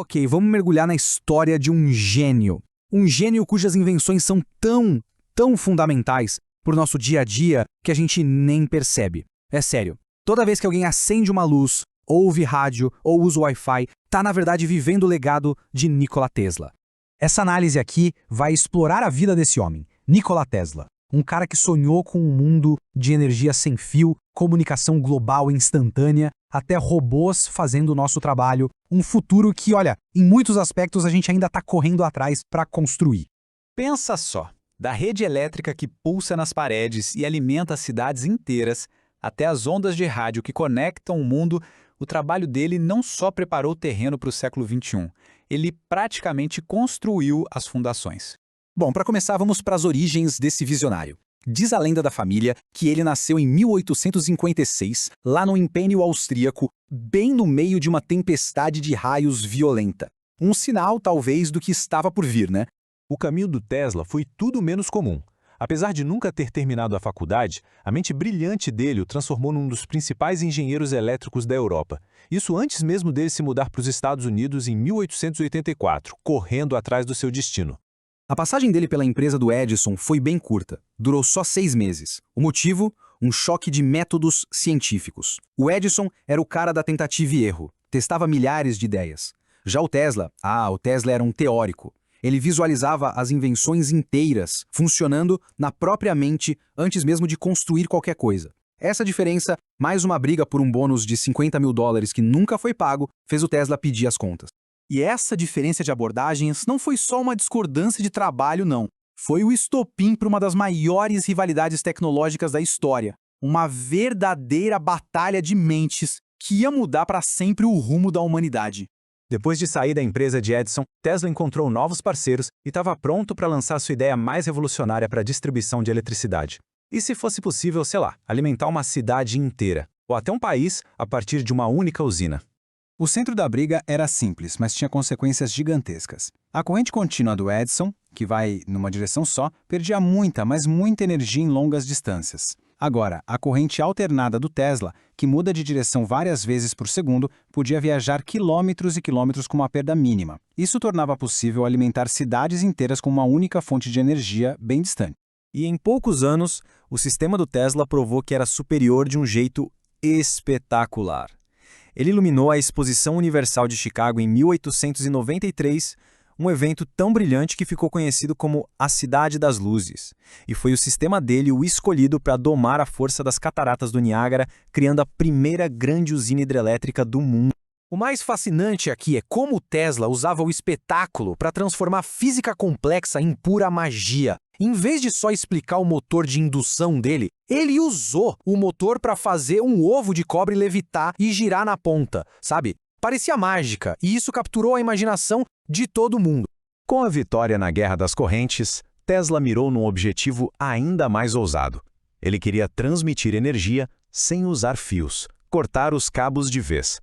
Ok, vamos mergulhar na história de um gênio. Um gênio cujas invenções são tão fundamentais para o nosso dia a dia que a gente nem percebe. É sério, toda vez que alguém acende uma luz, ouve rádio ou usa o Wi-Fi, tá na verdade vivendo o legado de Nikola Tesla. Essa análise aqui vai explorar a vida desse homem, Nikola Tesla. Um cara que sonhou com um mundo de energia sem fio, comunicação global instantânea, até robôs fazendo o nosso trabalho. Um futuro que, olha, em muitos aspectos a gente ainda está correndo atrás para construir. Pensa só, da rede elétrica que pulsa nas paredes e alimenta as cidades inteiras, até as ondas de rádio que conectam o mundo, o trabalho dele não só preparou o terreno para o século XXI, ele praticamente construiu as fundações. Bom, para começar, vamos para as origens desse visionário. Diz a lenda da família que ele nasceu em 1856, lá no Império Austríaco, bem no meio de uma tempestade de raios violenta. Um sinal, talvez, do que estava por vir, né? O caminho do Tesla foi tudo menos comum. Apesar de nunca ter terminado a faculdade, a mente brilhante dele o transformou num dos principais engenheiros elétricos da Europa. Isso antes mesmo dele se mudar para os Estados Unidos em 1884, correndo atrás do seu destino. A passagem dele pela empresa do Edison foi bem curta, durou só 6 meses. O motivo? Um choque de métodos científicos. O Edison era o cara da tentativa e erro, testava milhares de ideias. Já o Tesla era um teórico. Ele visualizava as invenções inteiras funcionando na própria mente antes mesmo de construir qualquer coisa. Essa diferença, mais uma briga por um bônus de $50 mil que nunca foi pago, fez o Tesla pedir as contas. E essa diferença de abordagens não foi só uma discordância de trabalho, não. Foi o estopim para uma das maiores rivalidades tecnológicas da história. Uma verdadeira batalha de mentes que ia mudar para sempre o rumo da humanidade. Depois de sair da empresa de Edison, Tesla encontrou novos parceiros e estava pronto para lançar sua ideia mais revolucionária para a distribuição de eletricidade. E se fosse possível, sei lá, alimentar uma cidade inteira, ou até um país a partir de uma única usina. O centro da briga era simples, mas tinha consequências gigantescas. A corrente contínua do Edison, que vai numa direção só, perdia muita, mas muita energia em longas distâncias. Agora, a corrente alternada do Tesla, que muda de direção várias vezes por segundo, podia viajar quilômetros e quilômetros com uma perda mínima. Isso tornava possível alimentar cidades inteiras com uma única fonte de energia bem distante. E em poucos anos, o sistema do Tesla provou que era superior de um jeito espetacular. Ele iluminou a Exposição Universal de Chicago em 1893, um evento tão brilhante que ficou conhecido como a Cidade das Luzes. E foi o sistema dele o escolhido para domar a força das cataratas do Niágara, criando a primeira grande usina hidrelétrica do mundo. O mais fascinante aqui é como o Tesla usava o espetáculo para transformar física complexa em pura magia. Em vez de só explicar o motor de indução dele, ele usou o motor para fazer um ovo de cobre levitar e girar na ponta, sabe? Parecia mágica, e isso capturou a imaginação de todo mundo. Com a vitória na Guerra das Correntes, Tesla mirou num objetivo ainda mais ousado. Ele queria transmitir energia sem usar fios, cortar os cabos de vez.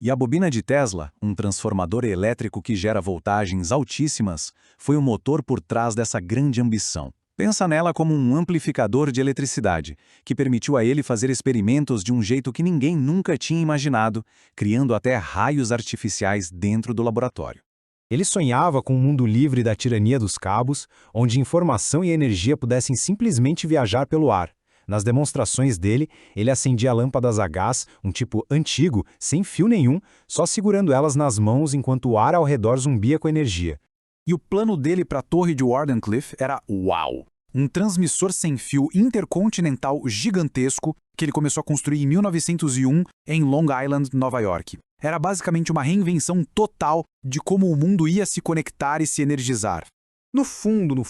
E a bobina de Tesla, um transformador elétrico que gera voltagens altíssimas, foi o motor por trás dessa grande ambição. Pensa nela como um amplificador de eletricidade, que permitiu a ele fazer experimentos de um jeito que ninguém nunca tinha imaginado, criando até raios artificiais dentro do laboratório. Ele sonhava com um mundo livre da tirania dos cabos, onde informação e energia pudessem simplesmente viajar pelo ar. Nas demonstrações dele, ele acendia lâmpadas a gás, um tipo antigo, sem fio nenhum, só segurando elas nas mãos enquanto o ar ao redor zumbia com energia. E o plano dele para a torre de Wardenclyffe era uau! Um transmissor sem fio intercontinental gigantesco que ele começou a construir em 1901 em Long Island, Nova York. Era basicamente uma reinvenção total de como o mundo ia se conectar e se energizar. No fundo,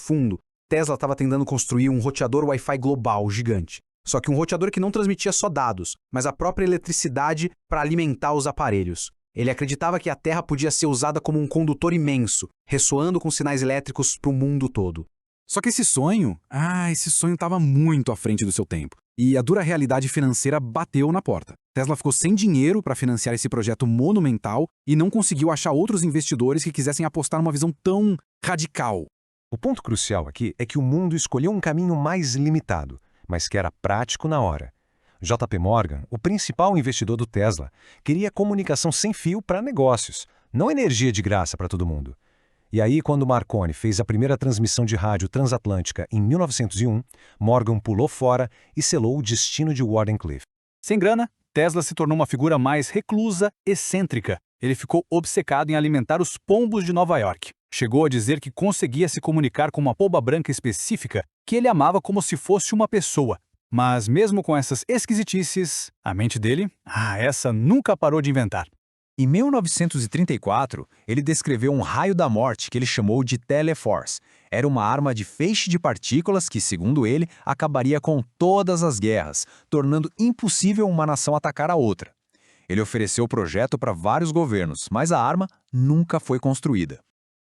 Tesla estava tentando construir um roteador Wi-Fi global gigante. Só que um roteador que não transmitia só dados, mas a própria eletricidade para alimentar os aparelhos. Ele acreditava que a Terra podia ser usada como um condutor imenso, ressoando com sinais elétricos para o mundo todo. Só que esse sonho estava muito à frente do seu tempo. E a dura realidade financeira bateu na porta. Tesla ficou sem dinheiro para financiar esse projeto monumental e não conseguiu achar outros investidores que quisessem apostar numa visão tão radical. O ponto crucial aqui é que o mundo escolheu um caminho mais limitado, mas que era prático na hora. JP Morgan, o principal investidor do Tesla, queria comunicação sem fio para negócios, não energia de graça para todo mundo. E aí, quando Marconi fez a primeira transmissão de rádio transatlântica em 1901, Morgan pulou fora e selou o destino de Wardenclyffe. Sem grana, Tesla se tornou uma figura mais reclusa, excêntrica. Ele ficou obcecado em alimentar os pombos de Nova York. Chegou a dizer que conseguia se comunicar com uma pomba branca específica que ele amava como se fosse uma pessoa. Mas mesmo com essas esquisitices, a mente dele, essa nunca parou de inventar. Em 1934, ele descreveu um raio da morte que ele chamou de Teleforce. Era uma arma de feixe de partículas que, segundo ele, acabaria com todas as guerras, tornando impossível uma nação atacar a outra. Ele ofereceu o projeto para vários governos, mas a arma nunca foi construída.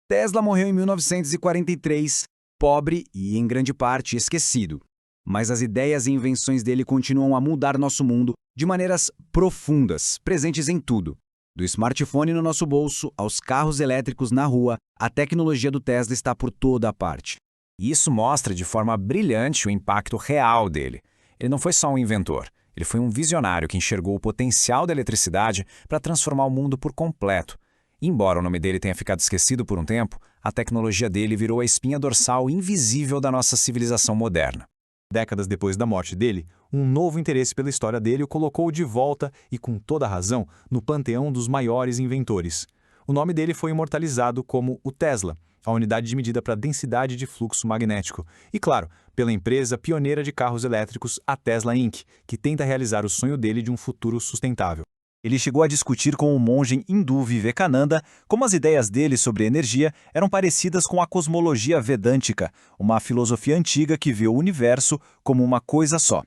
Tesla morreu em 1943, pobre e, em grande parte, esquecido. Mas as ideias e invenções dele continuam a mudar nosso mundo de maneiras profundas, presentes em tudo. Do smartphone no nosso bolso, aos carros elétricos na rua, a tecnologia do Tesla está por toda a parte. E isso mostra de forma brilhante o impacto real dele. Ele não foi só um inventor, ele foi um visionário que enxergou o potencial da eletricidade para transformar o mundo por completo. Embora o nome dele tenha ficado esquecido por um tempo, a tecnologia dele virou a espinha dorsal invisível da nossa civilização moderna. Décadas depois da morte dele, um novo interesse pela história dele o colocou de volta, e com toda razão, no panteão dos maiores inventores. O nome dele foi imortalizado como o Tesla, a unidade de medida para densidade de fluxo magnético, e claro, pela empresa pioneira de carros elétricos, a Tesla Inc., que tenta realizar o sonho dele de um futuro sustentável. Ele chegou a discutir com o monge hindu Vivekananda como as ideias dele sobre energia eram parecidas com a cosmologia vedântica, uma filosofia antiga que vê o universo como uma coisa só.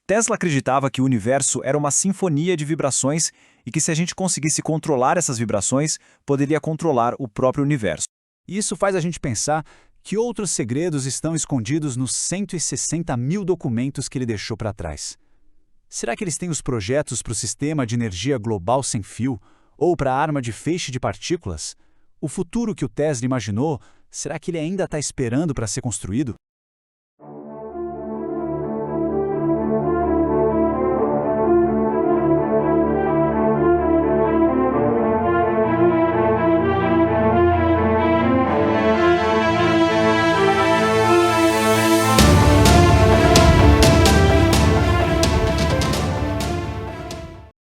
Tesla acreditava que o universo era uma sinfonia de vibrações e que se a gente conseguisse controlar essas vibrações, poderia controlar o próprio universo. Isso faz a gente pensar que outros segredos estão escondidos nos 160 mil documentos que ele deixou para trás. Será que eles têm os projetos para o sistema de energia global sem fio ou para a arma de feixe de partículas? O futuro que o Tesla imaginou, será que ele ainda está esperando para ser construído?